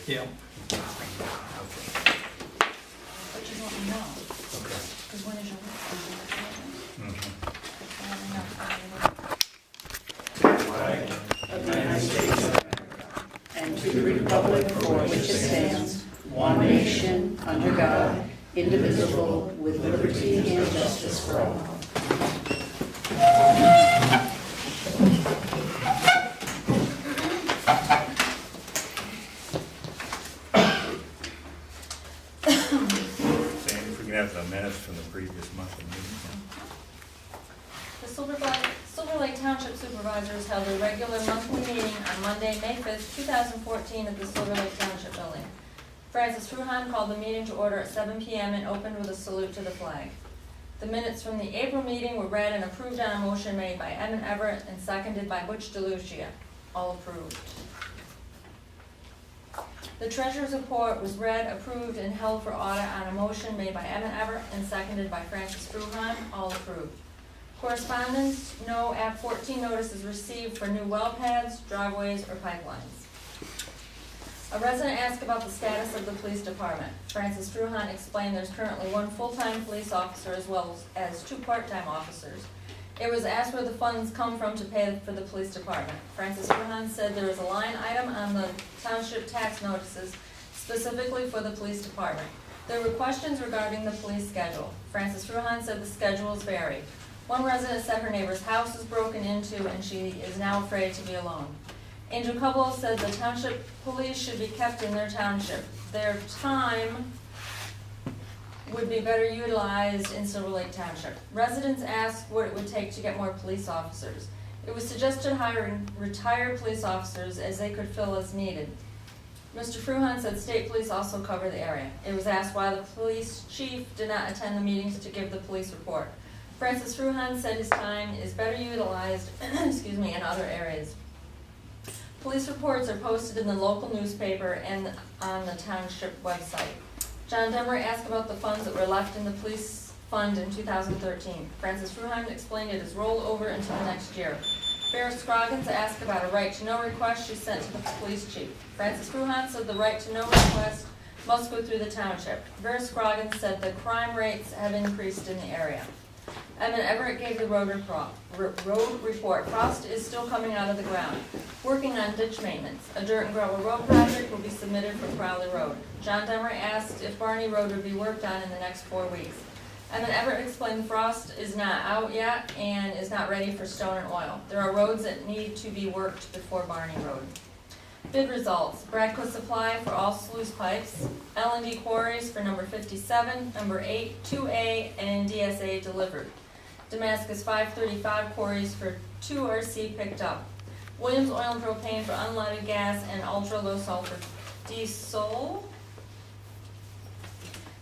Yeah. But you don't know, Okay. because when is your and to the republic for which it stands, one nation, under God, indivisible, with liberty and justice for all. Sandy, if we can have the minutes from the previous monthly meeting. The Silver Lake Township Supervisors held a regular monthly meeting on Monday, May 5th, 2014 at the Silver Lake Township Building. Francis Fruhan called the meeting to order at 7 p.m. and opened with a salute to the flag. The minutes from the April meeting were read and approved on a motion made by Emmett Everett and seconded by Butch DeLucia. All approved. The treasurer's report was read, approved, and held for audit on a motion made by Emmett Everett and seconded by Francis Fruhan. All approved. Correspondence, no Act 14 notices received for new well pads, driveways, or pipelines. A resident asked about the status of the police department. Francis Fruhan explained there's currently one full-time police officer as well as 2 part-time officers. It was asked where the funds come from to pay for the police department. Francis Fruhan said there is a line item on the township tax notices specifically for the police department. There were questions regarding the police schedule. Francis Fruhan said the schedules vary. One resident said her neighbor's house is broken into and she is now afraid to be alone. Angel Cubble said the township police should be kept in their township. Their time would be better utilized in Silver Lake Township. Residents asked what it would take to get more police officers. It was suggested hiring retired police officers as they could fill as needed. Mr. Fruhan said state police also cover the area. It was asked why the police chief did not attend the meetings to give the police report. Francis Fruhan said his time is better utilized in other areas. Police reports are posted in the local newspaper and on the township website. John Demer asked about the funds that were left in the police fund in 2013. Francis Fruhan explained it is rolled over until next year. Vera Scroggins asked about a right-to-know request she sent to the police chief. Francis Fruhan said the right-to-know request must go through the township. Vera Scroggins said the crime rates have increased in the area. Emmett Everett gave the road report. Frost is still coming out of the ground. Working on ditch maintenance. A dirt and gravel road project will be submitted for Crowley Road. John Demer asked if Barney Road would be worked on in the next 4 weeks. Emmett Everett explained frost is not out yet and is not ready for stone and oil. There are roads that need to be worked before Barney Road. Bid results. Bradco Supply for all sluice pipes. L&D Quarries for number 57, number 8, 2A, and DSA delivered. Damascus 535 Quarries for 2 RC picked up. Williams Oil and Propane for unleaded gas and ultra-low sulfur diesel.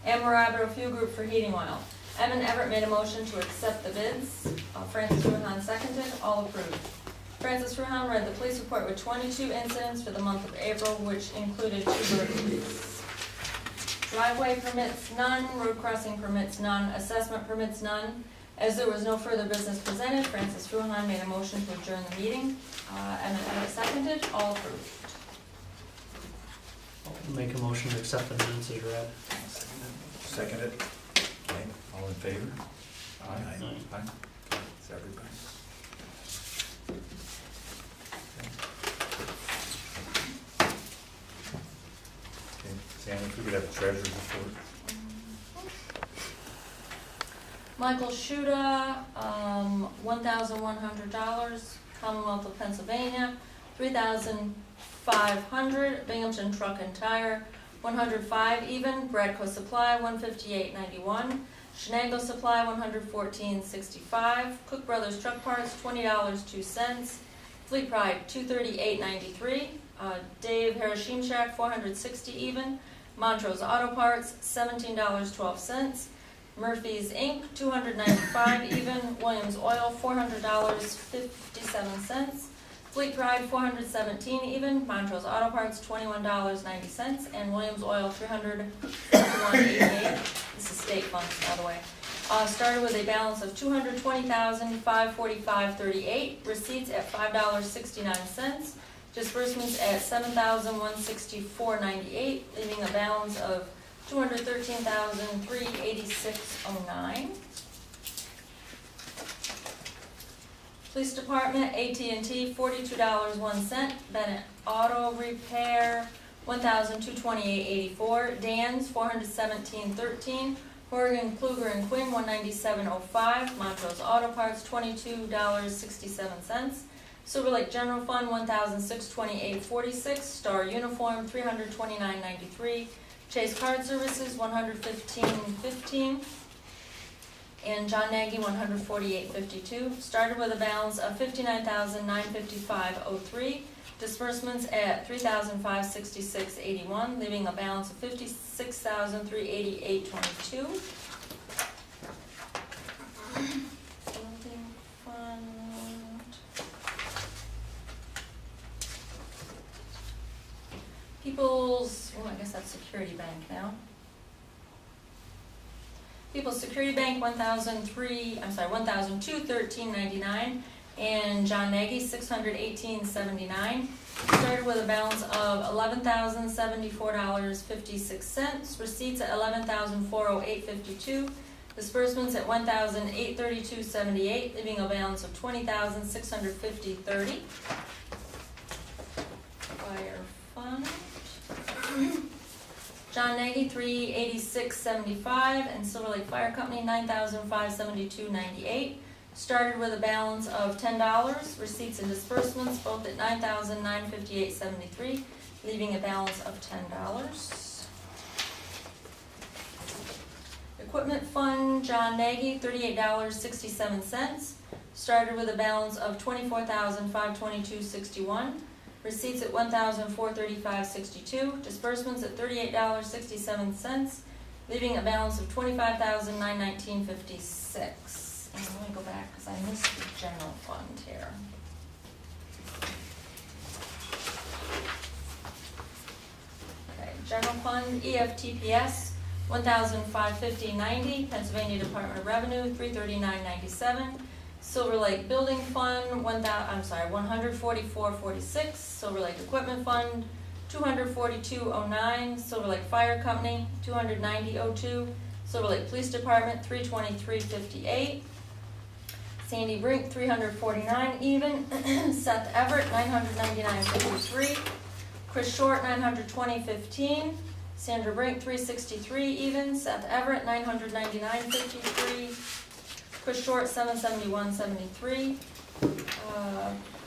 And Marabro Fuel Group for heating oil. Emmett Everett made a motion to accept the bids. Francis Fruhan seconded. All approved. Francis Fruhan read the police report with 22 incidents for the month of April, which included 2 burglaries. Driveway permits none, road crossing permits none, assessment permits none. As there was no further business presented, Francis Fruhan made a motion to adjourn the meeting. Emmett Everett seconded. All approved. I'll make a motion to accept the minutes as read. Second it. Okay, all in favor? Aye. Aye. It's everybody. Okay, Sandy, if we could have the treasurer's report. Michael Shuda, $1,100, Commonwealth of Pennsylvania, $3,500, Binghamton Truck and Tire, $105 even, Bradco Supply, $158.91, Shenango Supply, $114.65, Cook Brothers Truck Parts, $20.02, Fleet Pride, $238.93, Dave Harashimchak, $460 even, Montrose Auto Parts, $17.12, Murphy's Inc., $295 even, Williams Oil, $400.57, Fleet Pride, $417 even, Montrose Auto Parts, $21.90, and Williams Oil, $351.88. This is state funds, by the way. Started with a balance of $220,545.38, receipts at $5.69, disbursements at $7,164.98, leaving a balance of $213,386.09. Police Department, AT&T, $42.01. Bennett Auto Repair, $1,228.84. Dan's, $417.13. Horgan, Kluger and Quinn, $197.05. Montrose Auto Parts, $22.67. Silver Lake General Fund, $1,628.46. Star Uniform, $329.93. Chase Card Services, $115.15. And John Nagy, $148.52. Started with a balance of $59,955.03. Disbursements at $3,566.81, leaving a balance of $56,388.22. Building fund. People's, I guess that's Security Bank now. People's Security Bank, $1,213.99, and John Nagy, $618.79. Started with a balance of $11,074.56. Receipts at $11,408.52. Disbursements at $1,832.78, leaving a balance of $20,650.30. Fire fund. John Nagy, $386.75, and Silver Lake Fire Company, $9,572.98. Started with a balance of $10. Receipts and disbursements both at $9,958.73, leaving a balance of $10. Equipment fund, John Nagy, $38.67. Started with a balance of $24,522.61. Receipts at $1,435.62, disbursements at $38.67, leaving a balance of $25,919.56. And let me go back because I missed the general fund here. Okay, general fund, EFTPS, $1,550.90, Pennsylvania Department of Revenue, $339.97. Silver Lake Building Fund, $144.46. Silver Lake Equipment Fund, $242.09. Silver Lake Fire Company, $290.02. Silver Lake Police Department, $323.58. Sandy Brink, $349 even. Seth Everett, $999.53. Chris Short, $920.15. Sandra Brink, $363 even. Seth Everett, $999.53. Chris Short, $771.73.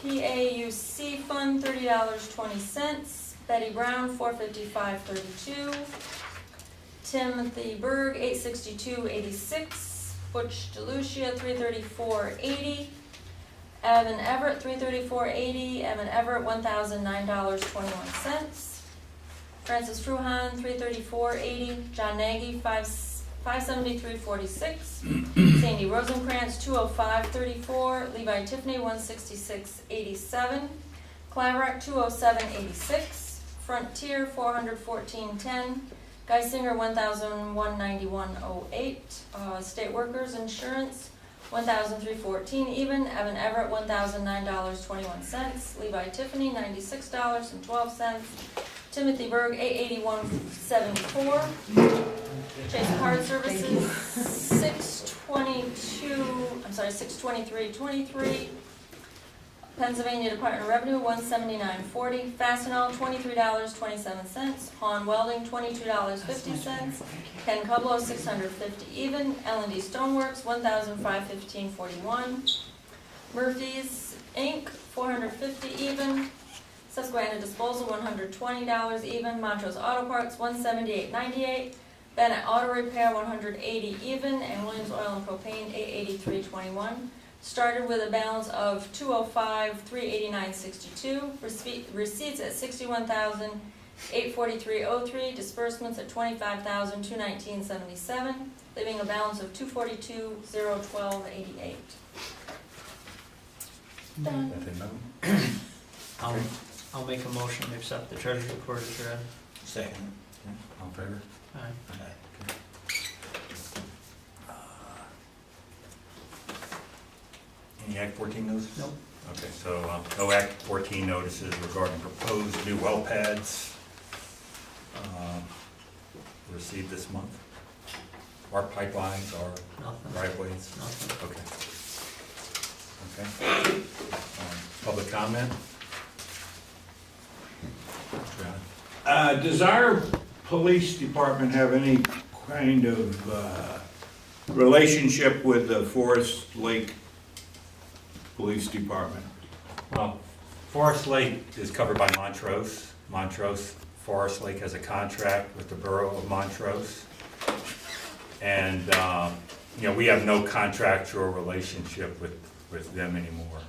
PAUC Fund, $30.20. Betty Brown, $455.32. Timothy Berg, $862.86. Butch DeLucia, $334.80. Evan Everett, $334.80. Evan Everett, $1,009.21. Francis Fruhan, $334.80. John Nagy, $573.46. Sandy Rosenkrantz, $205.34. Levi Tiffany, $166.87. Claverack, $207.86. Frontier, $414.10. Geisinger, $1,191.08. State Workers Insurance, $1,314 even. Evan Everett, $1,009.21. Levi Tiffany, $96.12. Timothy Berg, $881.74. Chase Card Services, $623.23. Pennsylvania Department of Revenue, $179.40. Fastenal, $23.27. Han Welding, $22.50. Ken Cublow, $650 even. L&D Stoneworks, $1,515.41. Murphy's Inc., $450 even. Susquehanna Disposal, $120 even. Montrose Auto Parts, $178.98. Bennett Auto Repair, $180 even. And Williams Oil and Propane, $883.21. Started with a balance of $205,389.62. Receipts at $61,843.03. Disbursements at $25,219.77. Leaving a balance of $242,012.88. Done. Nothing, no? I'll make a motion to accept the treasurer's report as read. Second. All in favor? Aye. Any Act 14 notices? Nope. Okay, so no Act 14 notices regarding proposed new well pads received this month. Our pipelines, our Nothing. right-of-ways? Nothing. Okay. Public comment? John? Does our police department have any kind of relationship with the Forest Lake Police Department? Well, Forest Lake is covered by Montrose. Forest Lake has a contract with the Borough of Montrose. And, we have no contractual relationship with them anymore.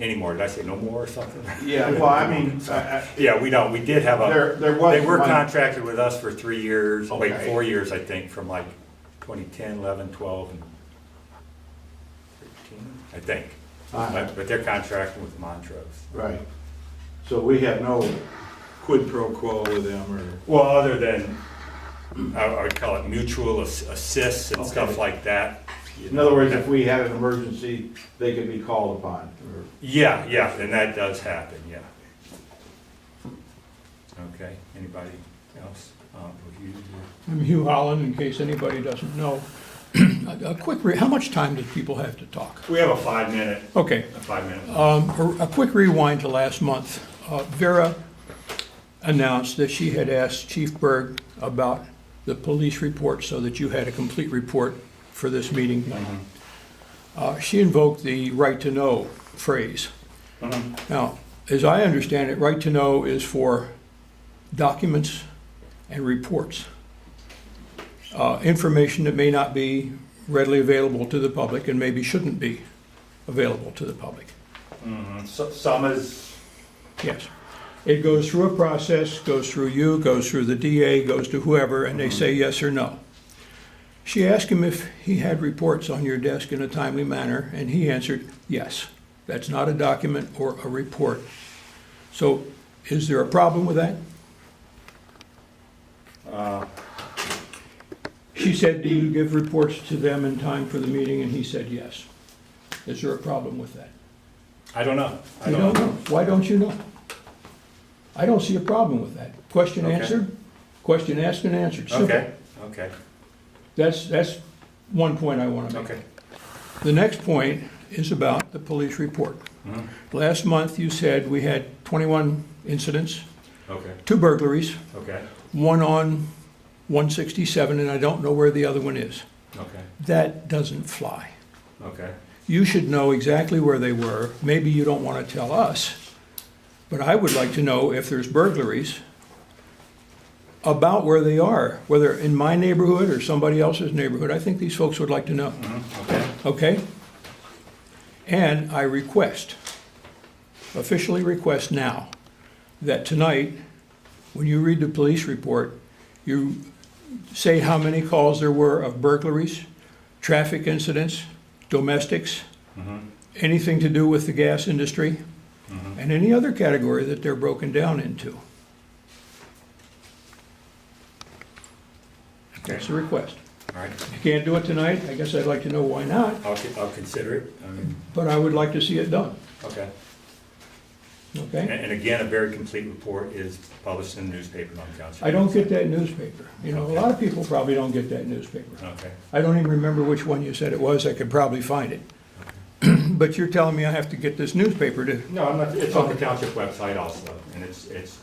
Anymore, did I say no more or something? Yeah, well, I mean, Yeah, we don't, we did have there was they were one- contracted with us for 3 years, wait, Okay. 4 years, I think, from like 2010, 11, 12, and 13, I think. But they're contracting with Montrose. Right. So we have no quid pro quo with them, or? Well, other than, I would call it mutual assists and stuff Okay. like that. In other words, if we had an emergency, they could be called upon, or? Yeah, and that does happen, yeah. Okay, anybody else? I'm Hugh Holland, in case anybody doesn't know. A quick, how much time do people have to talk? We have a 5-minute, Okay, a 5-minute. a quick rewind to last month. Vera announced that she had asked Chief Berg about the police report so that you had a complete report for this meeting. She invoked the right to know phrase. Now, as I understand it, right to know is for documents and reports. Information that may not be readily available to the public and maybe shouldn't be available to the public. So, some is, Yes. It goes through a process, goes through you, goes through the DA, goes to whoever, and they say yes or no. She asked him if he had reports on your desk in a timely manner, and he answered yes. That's not a document or a report. So is there a problem with that? She said, do you give reports to them in time for the meeting? And he said yes. Is there a problem with that? I don't know. You don't know. Why don't you know? I don't see a problem with that. Question Okay. answered, question asked and answered. Simple. Okay, That's one point I want to make. okay. The next point is about the police report. Mhm. Last month, you said we had 21 incidents, Okay, 2 burglaries, okay, one on 167, and I don't know where the other one is. okay, That doesn't fly. okay. You should know exactly where they were. Maybe you don't want to tell us, but I would like to know if there's burglaries about where they are, whether in my neighborhood or somebody else's neighborhood. I think these folks would like to know. Okay, Okay? And I request, officially request now, that tonight, when you read the police report, you say how many calls there were of burglaries, traffic incidents, domestics, anything to do with the gas industry, and any other category that they're broken down into. That's the request. all right. If you can't do it tonight, I guess I'd like to know why not, I'll consider it. I mean, but I would like to see it done, okay. okay? And again, a very complete report is published in the newspaper on Township. I don't get that newspaper. You know, a lot of people probably don't get that newspaper. Okay, I don't even remember which one you said it was. I could probably find it. But you're telling me I have to get this newspaper to, no, I'm not, it's on the Township website also, and it's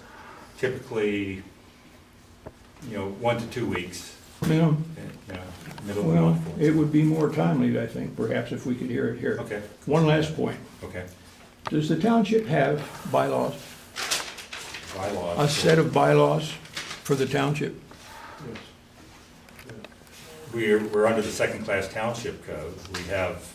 typically, 1 to 2 weeks, you know, middle of the well, month. it would be more timely, I think, perhaps if we could hear it here. Okay, One last point. okay. Does the township have bylaws, Bylaws. a set of bylaws for the township? We're under the second-class township code. We have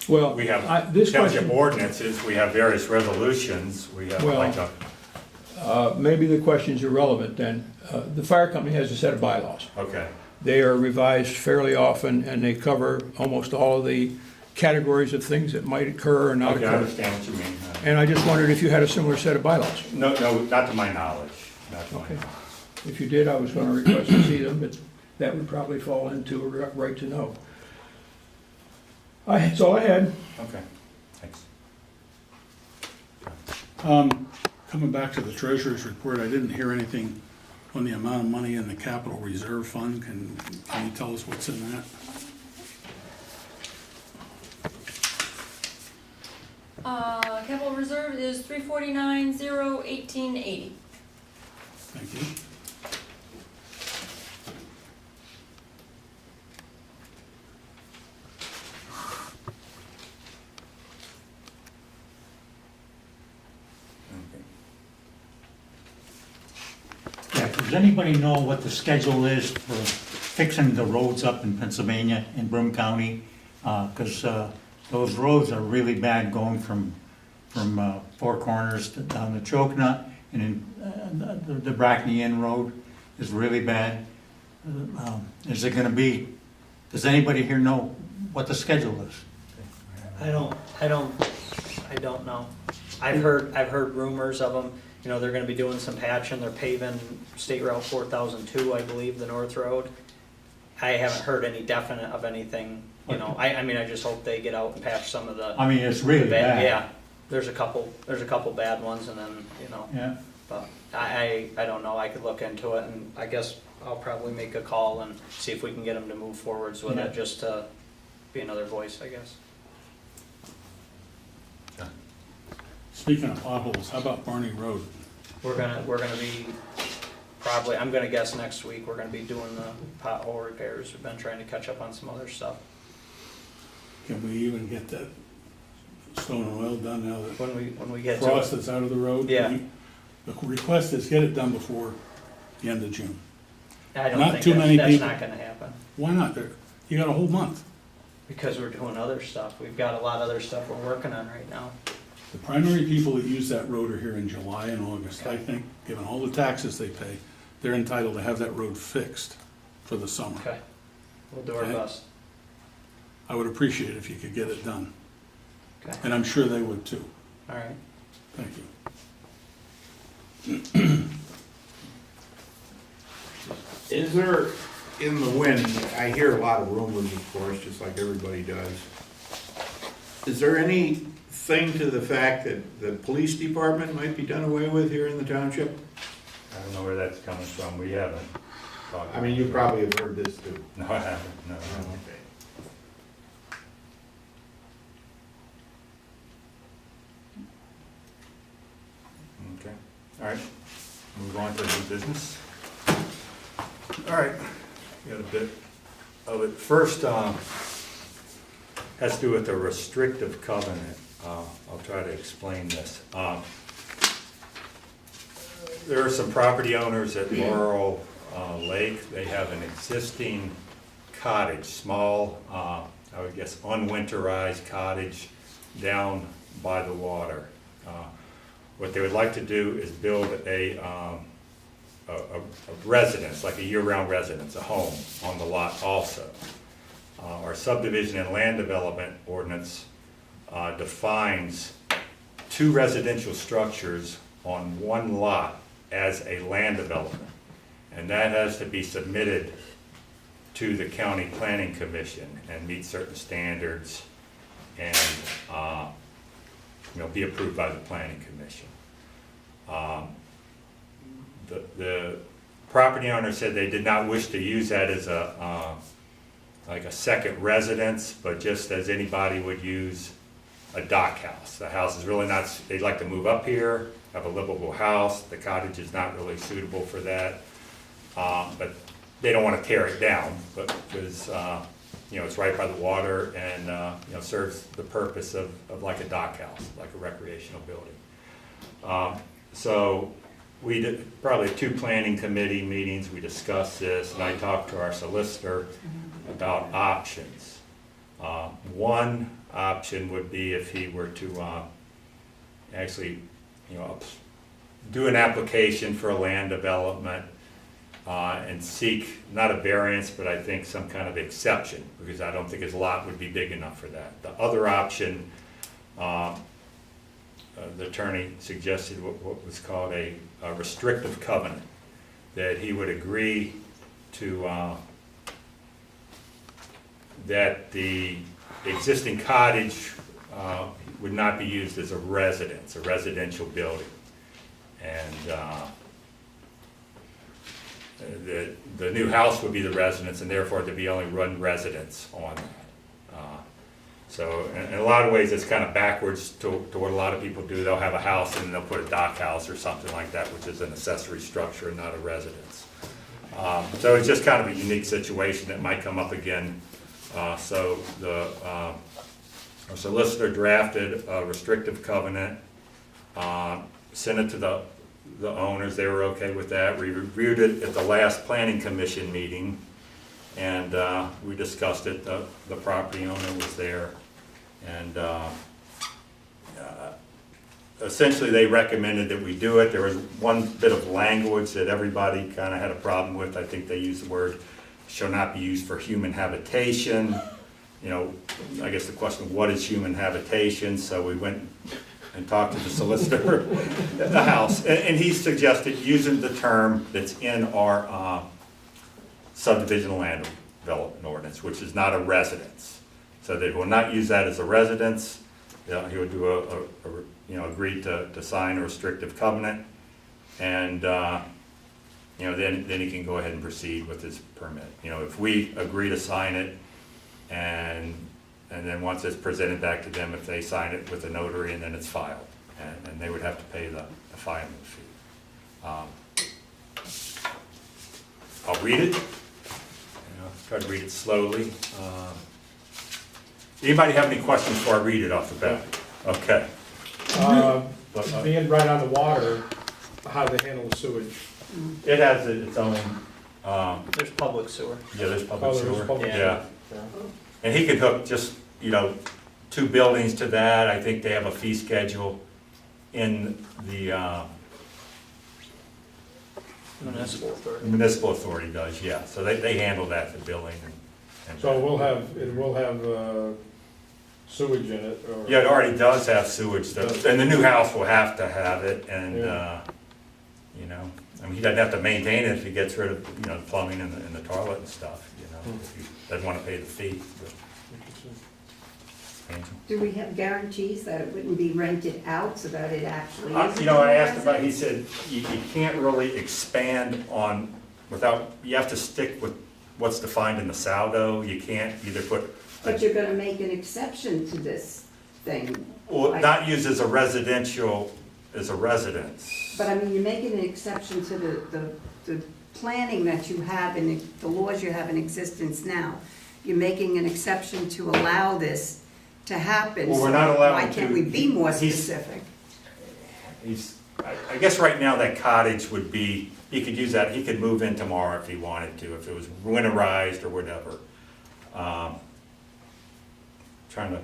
Well, this township question, ordinances, we have various resolutions, we have Well- like a, maybe the question's irrelevant then. The fire company has a set of bylaws. okay, They are revised fairly often, and they cover almost all of the categories of things that might occur or not Okay, I occur. understand what you mean. And I just wondered if you had a similar set of bylaws. No, not to my knowledge, not to my Okay. knowledge. If you did, I was gonna request to see them, but that would probably fall into a right to know. That's all I had. Okay, thanks. Coming back to the treasurer's report, I didn't hear anything on the amount of money in the capital reserve fund. Can you tell us what's in that? Capital reserve is 349,018.80. Thank you. Okay. Yeah, does anybody know what the schedule is for fixing the roads up in Pennsylvania, in Broome County? Because those roads are really bad going from Four Corners down to Chokenut, and in the Brackney Inn Road is really bad. Is it gonna be, does anybody here know what the schedule is? I don't know. I've heard rumors of them, you know, they're gonna be doing some patching, they're paving State Route 4002, I believe, the North Road. I haven't heard any definite of anything, you know, I mean, I just hope they get out and patch some of the I mean, it's really bad. Yeah, there's a couple bad ones, and then, you know, Yeah, but I don't know, I could look into it, and I guess I'll probably make a call and see if we can get them to move forwards with Yeah. it, just to be another voice, I guess. Speaking of potholes, how about Barney Road? We're gonna be, probably, I'm gonna guess next week, we're gonna be doing the pothole repairs. We've been trying to catch up on some other stuff. Can we even get that stone and oil done now that When we get to frost it. is out of the road? Yeah. The request is get it done before the end of June. I don't not think too many that's people. not gonna happen, Why not? You got a whole month. because we're doing other stuff. We've got a lot of other stuff we're working on right now. The primary people that use that road are here in July and August. I think, given all the taxes they pay, they're entitled to have that road fixed for the summer. Okay, we'll do our Okay. best. I would appreciate it if you could get it done, Okay, and I'm sure they would too. all right. Thank you. Is there, in the wind, I hear a lot of rumors, of course, just like everybody does. Is there anything to the fact that the police department might be done away with here in the township? I don't know where that's coming from, we haven't talked. I mean, you probably have heard this too. No, I haven't, no. Okay. Okay, all right, move on to new business. All right, got a bit of it. First, has to do with the restrictive covenant. I'll try to explain this. There are some property owners at Laurel Lake. They have an existing cottage, small, I would guess unwinterized cottage down by the water. What they would like to do is build a residence, like a year-round residence, a home on the lot also. Our subdivision and land development ordinance defines 2 residential structures on 1 lot as a land development. And that has to be submitted to the county planning commission and meet certain standards and, be approved by the planning commission. The property owner said they did not wish to use that as like a second residence, but just as anybody would use a dock house. The house is really not, they'd like to move up here, have a livable house. The cottage is not really suitable for that. But they don't want to tear it down, but because, it's right by the water and, serves the purpose of like a dock house, like a recreational building. So we did probably 2 planning committee meetings, we discussed this, and I talked to our solicitor about options. One option would be if he were to actually, do an application for a land development, and seek, not a variance, but I think some kind of exception, because I don't think his lot would be big enough for that. The other option, the attorney suggested what was called a restrictive covenant, that he would agree to, that the existing cottage would not be used as a residence, a residential building. And the new house would be the residence, and therefore there'd be only one residence on that. So in a lot of ways, it's kind of backwards to what a lot of people do. They'll have a house and they'll put a dock house or something like that, which is an accessory structure and not a residence. So it's just kind of a unique situation that might come up again. So our solicitor drafted a restrictive covenant, sent it to the owners. They were okay with that. We reviewed it at the last planning commission meeting, and we discussed it. The property owner was there, and essentially they recommended that we do it. There was one bit of language that everybody kind of had a problem with. I think they used the word "shall not be used for human habitation." You know, I guess the question, what is human habitation? So we went and talked to the solicitor at the house, and he suggested using the term that's in our subdivision land development ordinance, which is not a residence. So they will not use that as a residence. He would do agree to sign a restrictive covenant, and then he can go ahead and proceed with his permit. If we agree to sign it, and then once it's presented back to them, if they sign it with a notary, and then it's filed, and they would have to pay the filing fee. I'll read it. Try to read it slowly. Anybody have any questions before I read it off the bat? Okay. Being right on the water, how do they handle the sewage? It has its own, There's public sewer. yeah, there's public Oh, there's sewer. public Yeah. sewer. And he could hook just, 2 buildings to that. I think they have a fee schedule in the Municipal authority. municipal authority does, yeah. So they handle that, the billing and. So it will have sewage in it, or? Yeah, it already does have sewage, though, and the new house will have to have it, and, Yeah. he doesn't have to maintain it if he gets rid of, the plumbing and the toilet and stuff, if he doesn't wanna pay the fee. Angel? Do we have guarantees that it wouldn't be rented out so that it actually is? I asked about, he said, you can't really expand on, you have to stick with what's defined in the saldo, you can't either put. But you're gonna make an exception to this thing. Well, not used as a residential, as a residence. But I mean, you're making an exception to the planning that you have and the laws you have in existence now. You're making an exception to allow this to happen. Well, we're not allowed Why to- can't we be more he's- specific? I guess right now that cottage would be, he could use that, he could move in tomorrow if he wanted to, if it was winterized or whatever. Trying to,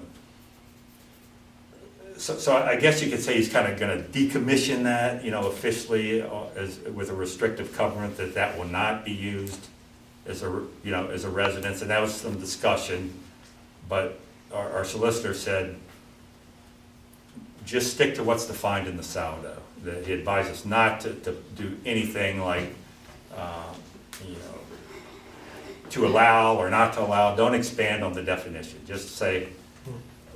so I guess you could say he's kind of gonna decommission that, officially, as, with a restrictive covenant that will not be used as a residence, and that was some discussion, but our solicitor said, just stick to what's defined in the saldo. That he advised us not to do anything like, to allow or not to allow. Don't expand on the definition. Just say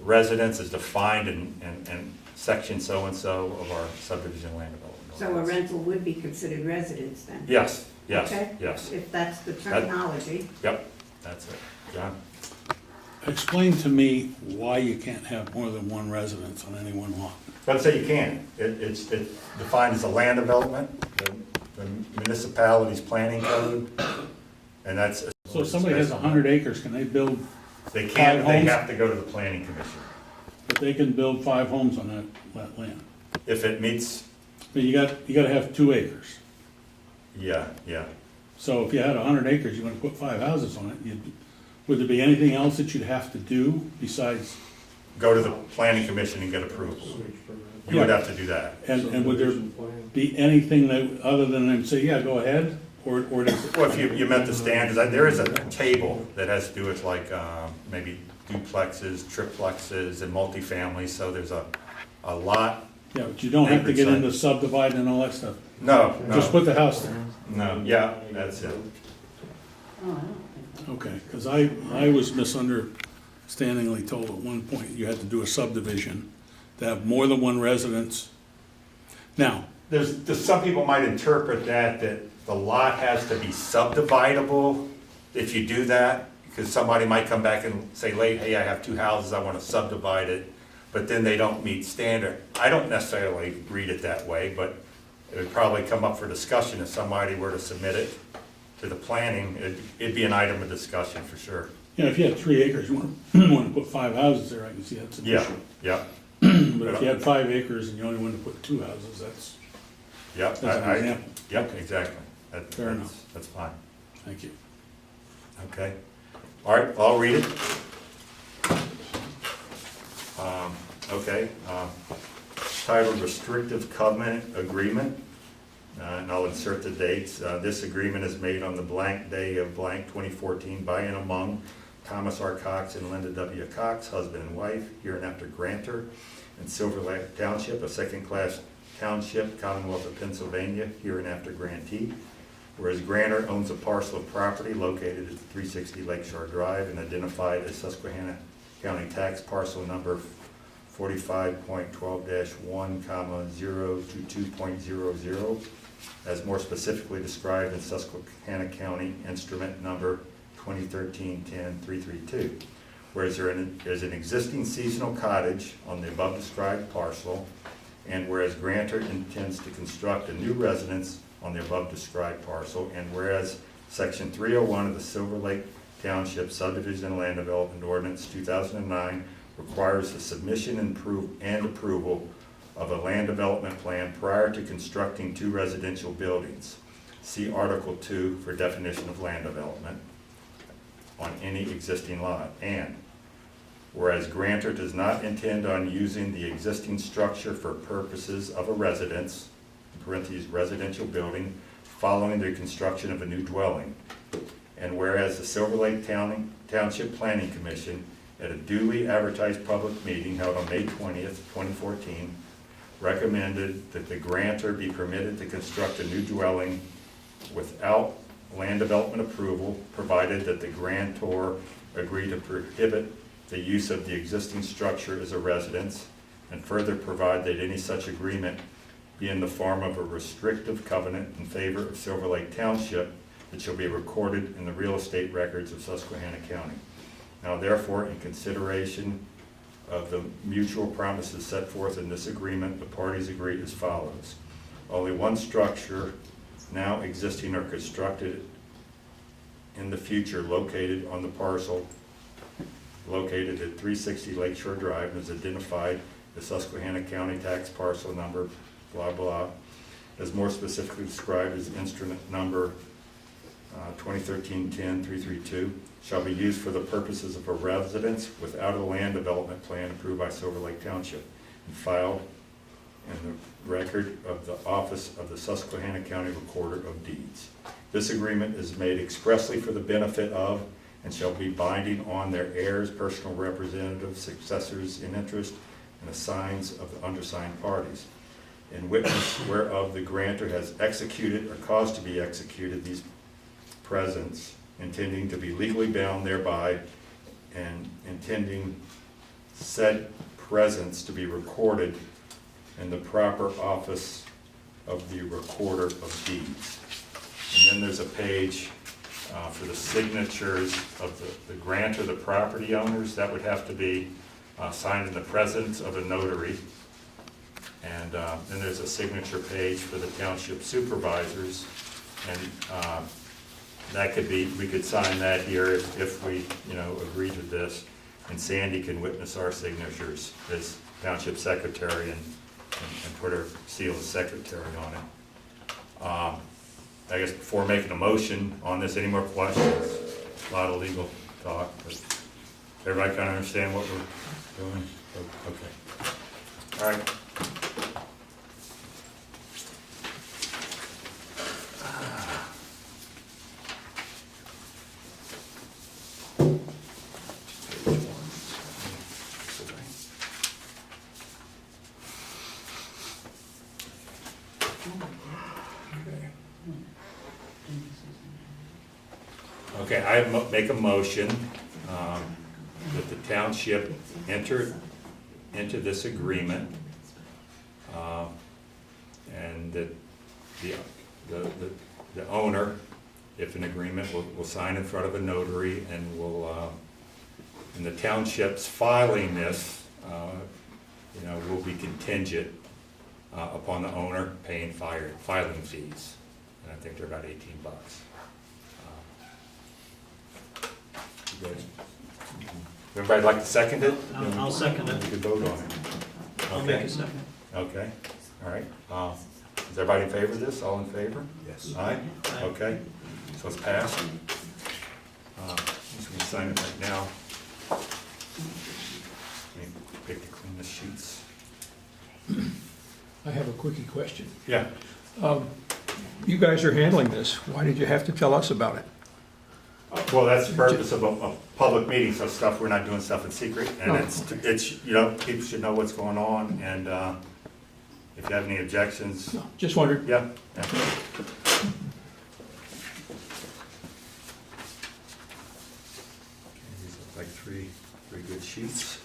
residence is defined in section so-and-so of our subdivision land development. So a rental would be considered residence then? Yes, Okay? yes. If that's the terminology. Yep, that's it. John? Explain to me why you can't have more than one residence on any one lot. Let's say you can. It's defined as a land development, the municipality's planning code, and that's. So if somebody has 100 acres, can they build, They can't, they homes? have to go to the planning commission. but they can build 5 homes on that land? If it meets, But you gotta have 2 acres. yeah. So if you had 100 acres, you want to put 5 houses on it, would there be anything else that you'd have to do besides, Go to the planning commission and get approval. You would have to do that. and would there be anything that, other than them say, yeah, go ahead? Or does it? Well, if you met the standards, there is a table that has to do with like, maybe duplexes, triplexes, and multifamily, so there's a lot. Yeah, but you don't have to get into subdividing and all that stuff. No, Just no, put the house there. no, yeah, that's it. Okay, because I was misunderstandingly told at one point you had to do a subdivision to have more than one residence. Now, There's some people might interpret that the lot has to be subdividable if you do that, because somebody might come back and say, hey, I have two houses, I want to subdivide it, but then they don't meet standard. I don't necessarily read it that way, but it would probably come up for discussion if somebody were to submit it to the planning. It'd be an item of discussion for sure. you know, if you had 3 acres, you want to put 5 houses there, I can see that's an Yeah, issue. yeah, But if you had 5 acres and you only wanted to put 2 houses, yeah. that's an example. Yep, exactly. Fair enough. That's fine. Thank you. Okay. All right, I'll read it. Okay. Titled Restrictive Covenant Agreement, and I'll insert the dates. This agreement is made on the blank day of blank 2014 by and among Thomas R. Cox and Linda W. Cox, husband and wife, hereinafter grantor, in Silver Lake Township, a second-class township, Commonwealth of Pennsylvania, hereinafter grantee. Whereas grantor owns a parcel of property located at 360 Lakeshore Drive and identified as Susquehanna County tax parcel number 45.12-1, 022.00, as more specifically described in Susquehanna County instrument number 2013-10-332. Whereas there is an existing seasonal cottage on the above described parcel, and whereas grantor intends to construct a new residence on the above described parcel, and whereas Section 301 of the Silver Lake Township Subdivision and Land Development Ordinance 2009 requires the submission and approval of a land development plan prior to constructing 2 residential buildings. See Article 2 for definition of land development on any existing lot. And whereas grantor does not intend on using the existing structure for purposes of a residence, in parentheses, residential building, following the construction of a new dwelling. And whereas the Silver Lake Township Planning Commission, at a duly advertised public meeting held on May 20th, 2014, recommended that the grantor be permitted to construct a new dwelling without land development approval, provided that the grantor agree to prohibit the use of the existing structure as a residence, and further provide that any such agreement be in the form of a restrictive covenant in favor of Silver Lake Township that shall be recorded in the real estate records of Susquehanna County. Now therefore, in consideration of the mutual promises set forth in this agreement, the parties agree as follows. Only one structure now existing or constructed in the future located on the parcel located at 360 Lakeshore Drive and is identified as Susquehanna County tax parcel number blah blah, as more specifically described as instrument number 2013-10-332, shall be used for the purposes of a residence without a land development plan approved by Silver Lake Township and filed in the record of the office of the Susquehanna County Recorder of Deeds. This agreement is made expressly for the benefit of and shall be binding on their heirs, personal representatives, successors in interest, and assigns of the undersigned parties. In witness whereof the grantor has executed or caused to be executed these presents, intending to be legally bound thereby, and intending said presents to be recorded in the proper office of the Recorder of Deeds. And then there's a page for the signatures of the grantor, the property owners. That would have to be signed in the presence of a notary. And then there's a signature page for the township supervisors. And that could be, we could sign that here if we, agree to this. And Sandy can witness our signatures as township secretary and put her seal as secretary on it. I guess before making a motion on this, any more questions? A lot of legal talk, but everybody kind of understand what we're doing? Okay. All right. Okay, I make a motion that the township enter into this agreement, and that the owner, if an agreement, will sign in front of a notary, and will, and the township's filing this, will be contingent upon the owner paying filing fees, and I think they're about $18. Good. Everybody like to second it? I'll second it. We can vote on it. I'll make a second. Okay, all right. Is everybody in favor of this? All in favor? Yes. Aye? Aye. Okay, so it's passed. So we sign it right now. Let me pick the cleanest sheets. I have a quickie question. Yeah. You guys are handling this, why did you have to tell us about it? Well, that's the purpose of a public meeting, so we're not doing stuff in secret, and Oh, it's, people should know what's going on, and if you have any objections, No, just wondered. yeah. These look like three good sheets.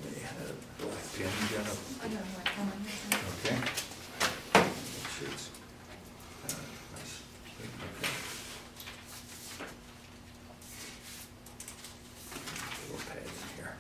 They have black pen, you got a- I don't know what color it is. okay. Sheets. Nice. Okay. Little pad in here.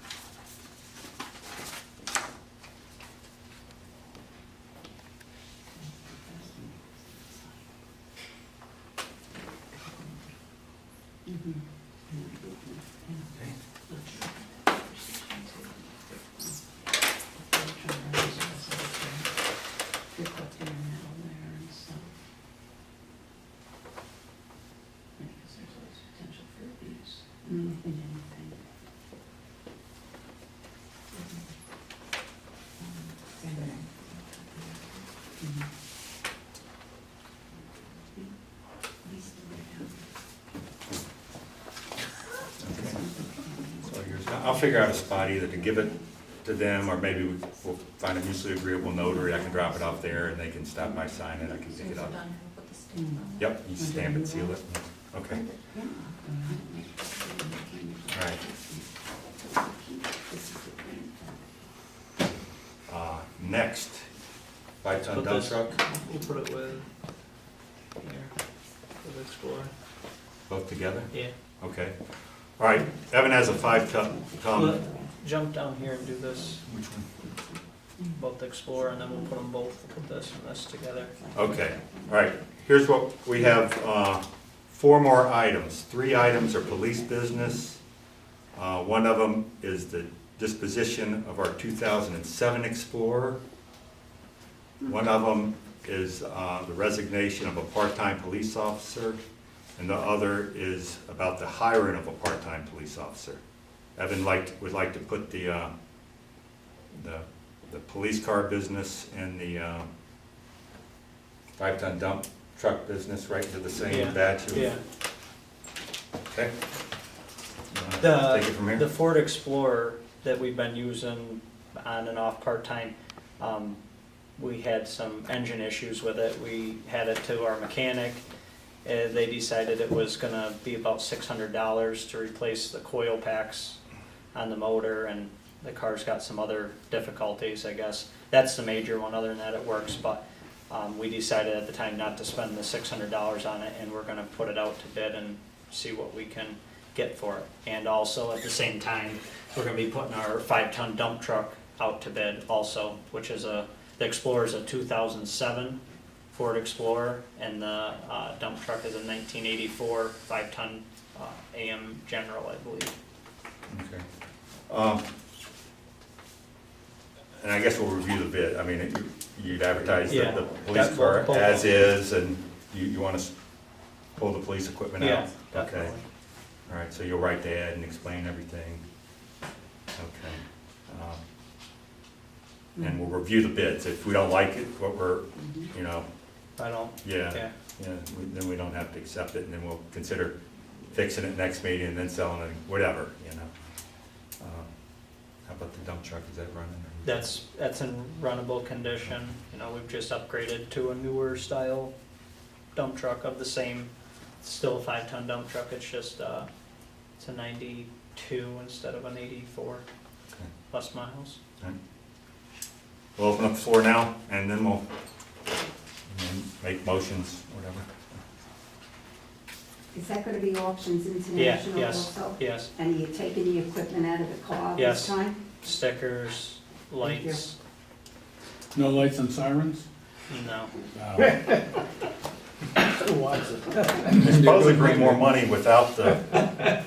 So here's, I'll figure out a spot either to give it to them, or maybe we'll find a mutually agreeable notary. I can drop it off there, and they can stop by, sign it, I can pick it up. Done, we'll put the stamp on it. Yep, you stamp it, seal it. Okay. All right. Next, 5-ton Put dump this- truck, We'll put it with, here, with Explorer. both together? Yeah. Okay. All right, Evan has a 5-ton. Well, jump down here and do this, Which one? both Explorer, and then we'll put them both, put this and this together. Okay, all right, here's what, we have 4 more items. 3 items are police business. One of them is the disposition of our 2007 Explorer. One of them is the resignation of a part-time police officer, and the other is about the hiring of a part-time police officer. Evan would like to put the police car business and the 5-ton dump truck business right into the same Yeah, batch of. Yeah. Okay. You wanna Take it from The here? Ford Explorer that we've been using on and off part-time, we had some engine issues with it. We had it to our mechanic. They decided it was gonna be about $600 to replace the coil packs on the motor, and the car's got some other difficulties, I guess. That's the major one. Other than that, it works, but we decided at the time not to spend the $600 on it, and we're gonna put it out to bid and see what we can get for it. And also, at the same time, we're gonna be putting our 5-ton dump truck out to bid also, which is the Explorer's a 2007 Ford Explorer, and the dump truck is a 1984 5-ton AM General, I believe. Okay. And I guess we'll review the bid. I mean, you'd advertise Yeah. the police That- car both- as is, and you want to pull the police equipment out? Yeah, Okay, definitely. all right, so you'll write the ad and explain everything? Okay. And we'll review the bids. If we don't like it, what we're, I don't, yeah, yeah. then we don't have to accept it, and then we'll consider fixing it next meeting and then selling it, whatever. How about the dump truck, is that running? That's in runnable condition. We've just upgraded to a newer style dump truck of the same, still a 5-ton dump truck, it's just, it's a 92 instead of an 84, less miles. We'll open up the floor now, and then we'll make motions, whatever. Is that gonna be Auctions Yeah, International yes, also? yes, And are you taking the equipment out of the car Yes. this time? stickers, lights, No lights and sirens? no. Who wants it? They supposedly bring more money without the,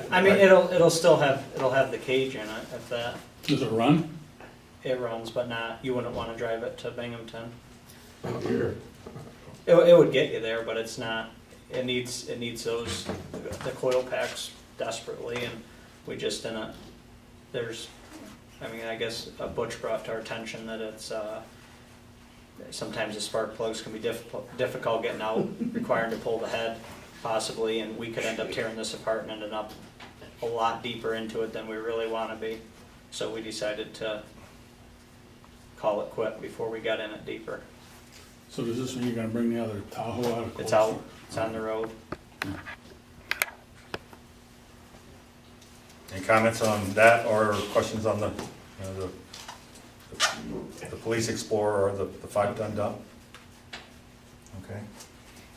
I mean, it'll still have, it'll have the cage in it, if that, Does it run? it runs, but not, you wouldn't wanna drive it to Binghamton. Here. It would get you there, but it's not, it needs those, the coil packs desperately, and we just didn't, there's, I mean, I guess Butch brought to our attention that it's, sometimes the spark plugs can be difficult getting out, requiring to pull the head possibly, and we could end up tearing this apart and ending up a lot deeper into it than we really wanna be. So we decided to call it quit before we got in it deeper. So does this mean you're gonna bring the other Tahoe out of? It's out, it's on the road. any comments on that, or questions on the police explorer or the 5-ton dump? Okay.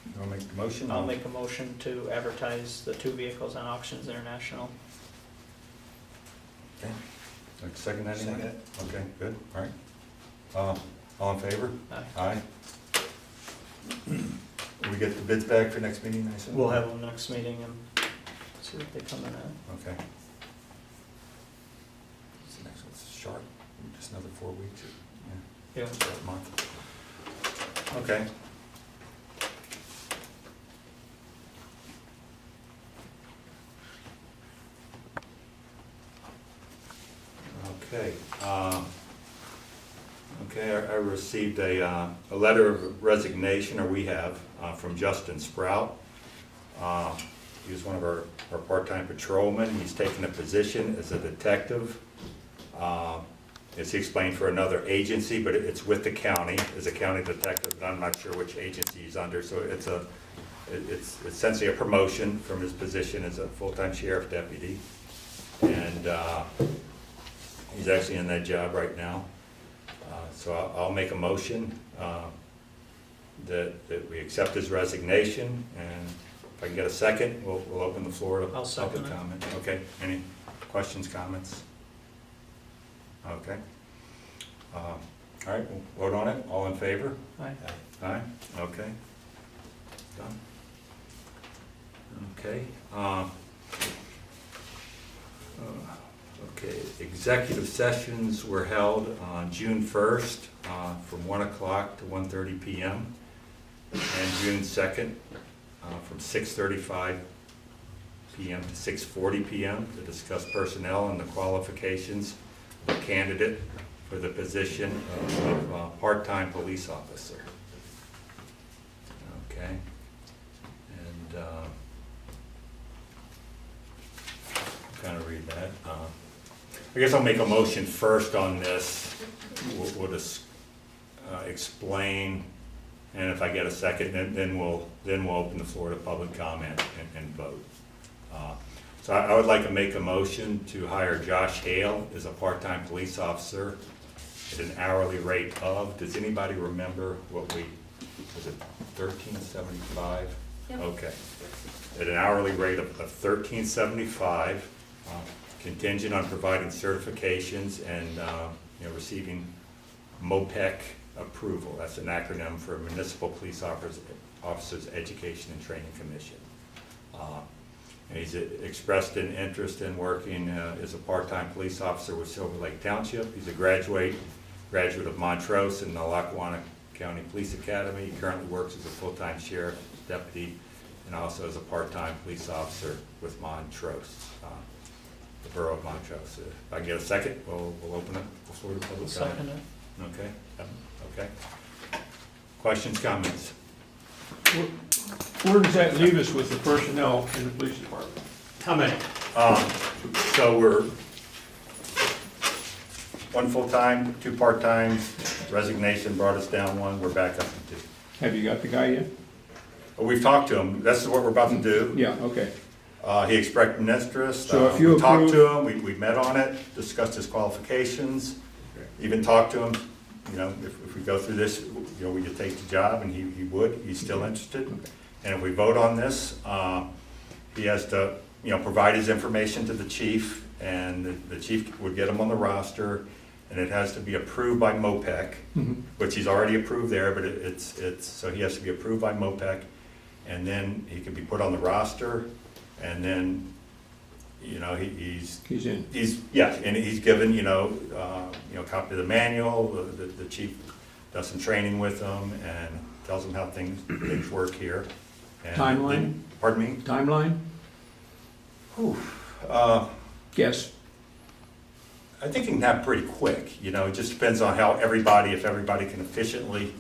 You wanna make the motion? I'll make a motion to advertise the 2 vehicles on Auctions International. Okay. Like second that, anyone? Second. Okay, good, all right. All in favor? Aye. Aye. Will we get the bids back for next meeting, I assume? We'll have them next meeting and see what they come in at. Okay. What's the next one's sharp, just another 4 weeks, or, Yeah. short month. Okay. Okay, I received a letter of resignation, or we have, from Justin Sprout. He was one of our part-time patrolmen. He's taken a position as a detective. As he explained, for another agency, but it's with the county, as a county detective, and I'm not sure which agency he's under, so it's essentially a promotion from his position as a full-time sheriff deputy. And he's actually in that job right now. So I'll make a motion that we accept his resignation, and if I can get a second, we'll open the floor to I'll second public it. comment. Okay, any questions, comments? Okay. All right, we'll vote on it. All in favor? Aye. Aye, okay. Done. Okay. Okay, executive sessions were held on June 1st from 1 o'clock to 1:30 p.m. and June 2nd from 6:35 p.m. to 6:40 p.m. to discuss personnel and the qualifications of a candidate for the position of part-time police officer. Okay, and kind of read that. I guess I'll make a motion first on this. We'll just explain, and if I get a second, then we'll open the floor to public comment and vote. So I would like to make a motion to hire Josh Hale as a part-time police officer at an hourly rate of, does anybody remember what was it $13.75? Yep. Okay. At an hourly rate of $13.75, contingent on providing certifications and receiving MOPEC approval. That's an acronym for Municipal Police Officers Education and Training Commission. And he's expressed an interest in working as a part-time police officer with Silver Lake Township. He's a graduate of Montrose and the Lackawanna County Police Academy. He currently works as a full-time sheriff deputy and also as a part-time police officer with Montrose, the borough of Montrose. If I can get a second, we'll open up the floor to public comment. Second it. Okay, okay. Questions, comments? Where does that leave us with the personnel in the police department? How many? So we're one full-time, 2 part-times, resignation brought us down 1, we're back up to 2. Have you got the guy yet? We've talked to him, this is what we're about to do. Yeah, okay. He expressed an interest. So if you We talked approve- to him, we met on it, discussed his qualifications, even talked to him, you know, if we go through this, you know, we could take the job, and he would, he's still interested. And if we vote on this, he has to, you know, provide his information to the chief, and the chief would get him on the roster, and it has to be approved by MOPEC, which he's already approved there, but so he has to be approved by MOPEC, and then he can be put on the roster, and then, you know, he's in. and he's given, you know, copy of the manual, the chief does some training with him and tells him how things work here. And Timeline? Pardon me? Timeline? Guess. I think it can happen pretty quick, you know, it just depends on how if everybody can efficiently,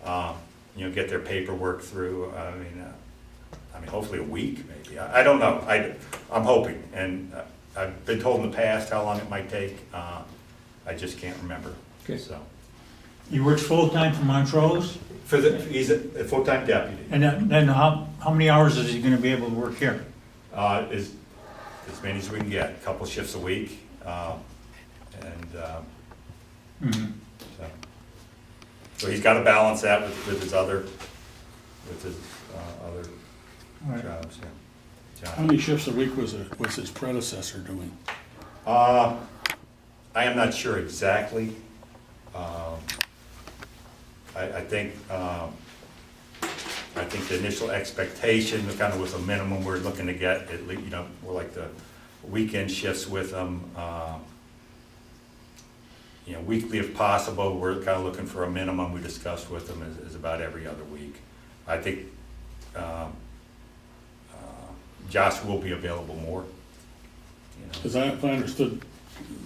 you know, get their paperwork through. I mean, hopefully a week, maybe. I don't know. I'm hoping, and I've been told in the past how long it might take. I just can't remember. Okay. So, He works full-time for Montrose, he's a full-time deputy. and then how many hours is he gonna be able to work here? As many as we can get, a couple shifts a week, so he's got to balance that with his other All right. jobs. Yeah. How many shifts a week was his predecessor doing? I am not sure exactly. I think the initial expectation kind of was a minimum we're looking to get, at least, you know, more like the weekend shifts with them. You know, weekly if possible. We're kind of looking for a minimum we discussed with them is about every other week. I think Josh will be available more. You know. Because if I understood,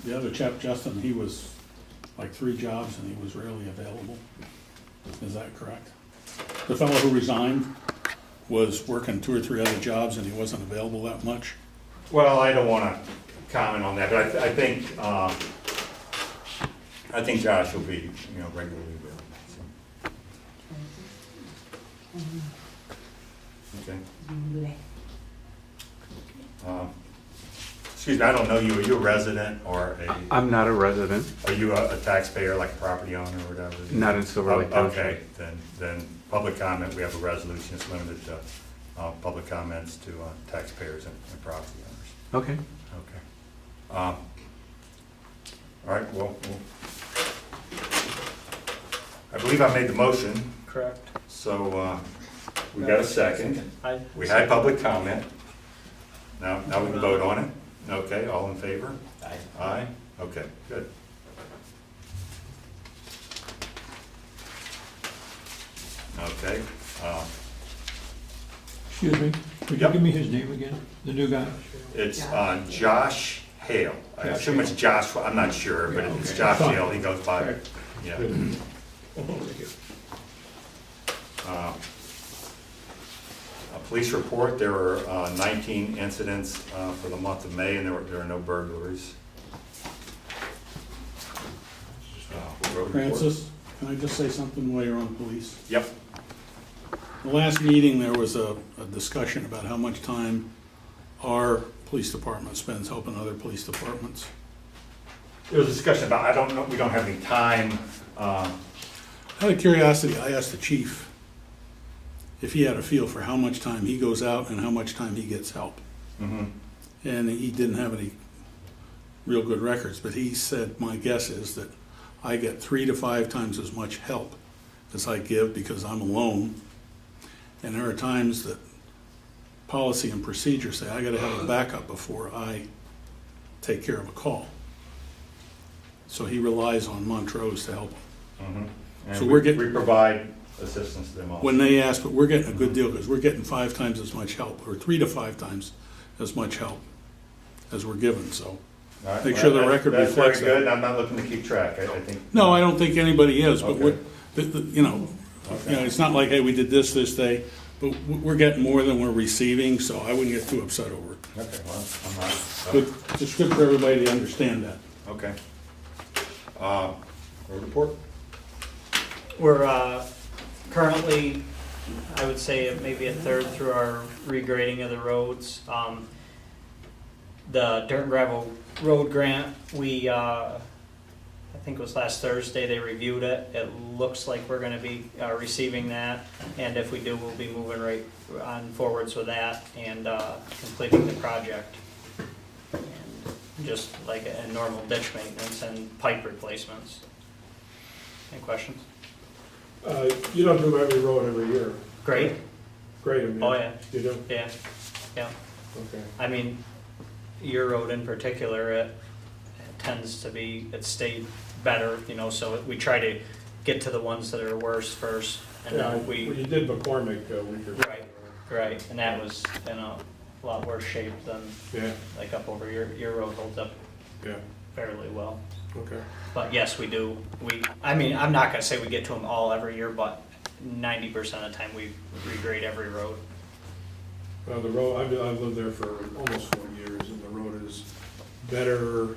the other chap, Justin, he was like 3 jobs and he was rarely available. Is that correct? The fellow who resigned was working 2 or 3 other jobs and he wasn't available that much? Well, I don't want to comment on that, but I think Josh will be, you know, regularly available. So. Okay. Excuse me, I don't know you. Are you a resident or I'm not a resident, are you a taxpayer, like a property owner or whatever? not in Silver Lake Township. Okay, then public comment, we have a resolution, it's limited to public comments to taxpayers and property owners. Okay. Okay. All right, well, I believe I made the motion, Correct. so we got a second. I- We had public comment. Now we can vote on it. Okay, all in favor? Aye. Aye? Okay, good. Okay, Excuse me, could you Yep. give me his name again, the new guy? it's Josh Hale. I Josh assume it's Josh, I'm not sure, but Yeah, it's okay. Josh Fine. Hale, he goes by, Okay. yeah. A police report, there were 19 incidents for the month of May, and there are no burglaries. Road report. Francis, can I just say something while you're on police? Yep. The last meeting, there was a discussion about how much time our police department spends helping other police departments. There was a discussion about, I don't know, we don't have any time. Out of curiosity, I asked the chief if he had a feel for how much time he goes out and how much time he gets help. Mhm. And he didn't have any real good records, but he said, my guess is that I get 3 to 5 times as much help as I give because I'm alone. And there are times that policy and procedure say I gotta have a backup before I take care of a call. So he relies on Montrose to help him. Mhm. And So we're getting- we provide assistance to them also. When they ask, but we're getting a good deal because we're getting 5 times as much help, or 3 to 5 times as much help as we're given, so. All right, make sure the well, record that's reflects very that. good, I'm not looking to keep track, I think. No, I don't think anybody is, but we're, Okay. you know, it's not like, hey, we did this day, but we're getting more than we're receiving, so I wouldn't get too upset over it. Okay, well, I'm not. Good, just good for everybody to understand that. Okay. Road report? We're currently I would say maybe a third through our regrading of the roads. The dirt and gravel road grant, we, I think it was last Thursday, they reviewed it. It looks like we're gonna be receiving that, and if we do, we'll be moving right on forwards with that and completing the project. And just like a normal ditch maintenance and pipe replacements. Any questions? You don't do every road every year. Great. Great, I mean. Oh, yeah. You do? Yeah, yeah. Okay. I mean, your road in particular, it tends to be, it stayed better, you know, so we try to get to the ones that are worse first. And Yeah, then well, we, you did McCormick a week or so. right, and that was in a lot worse shape than, Yeah, like up over your road holds up yeah, fairly well. okay. But yes, we do, I mean, I'm not gonna say we get to them all every year, but 90% of the time we regrade every road. Well, the road, I've lived there for almost 4 years, and the road is better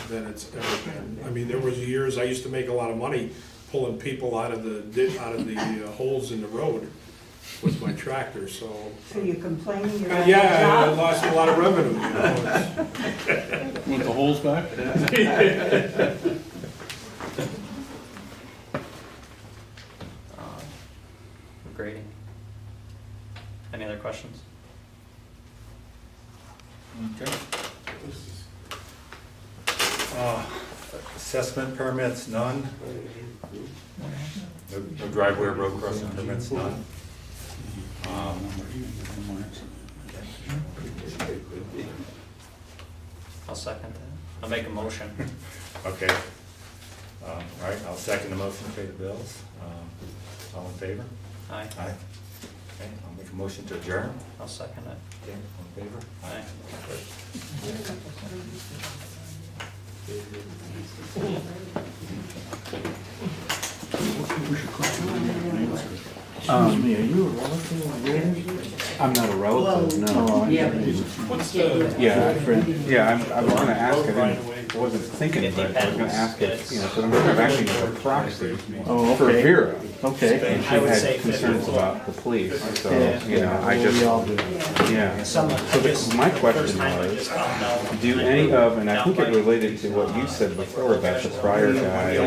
than it's ever been. I mean, there was years, I used to make a lot of money pulling people out of the holes in the road with my tractor, so. So you're complaining you're out of Yeah, I job? lost a lot of revenue, you know. Want the holes back? Grading. Any other questions? Okay. Assessment permits, none. No driveway or road crossing permits, none. I'll second that. I'll make a motion. Okay. All right, I'll second the motion to pay the bills. All in favor? Aye. Aye. Okay, I'll make a motion to adjourn. I'll second it. Okay, all in favor? Aye. Excuse me, are you a relative? I'm not a relative, no. What's the? Yeah, I was gonna ask, I wasn't thinking of it, I was gonna ask if, so I'm actually a proxy for Vera. Okay. And she I would say had concerns 50. about the police, so, I just, yeah. Someone, So my question was, do any of, and I think it related to what you said before about the prior guy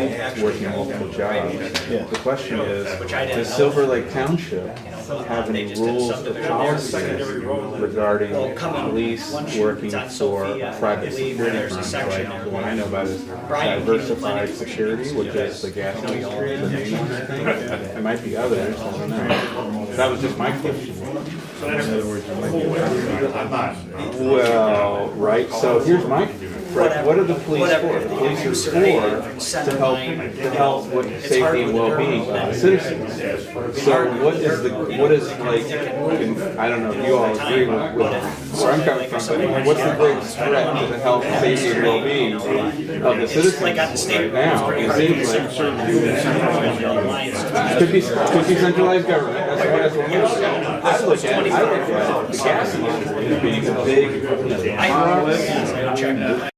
working multiple jobs. The question is, does Silver Lake Township have any rules or policies regarding police working for private security firms? Like the one I know about is Diversified Security, which is the gas industry, the main one, I think. There might be others, I don't know. That was just my question. Well, right, so here's my, what are the police for? The police are for to help with safety and well-being of the citizens. So what is like, I don't know if you all agree with where I'm coming from, but what's the greatest threat to the health, safety, and well-being of the citizens right now? It seems like could be centralized government, that's what I look at the gas industry as being a big monolith.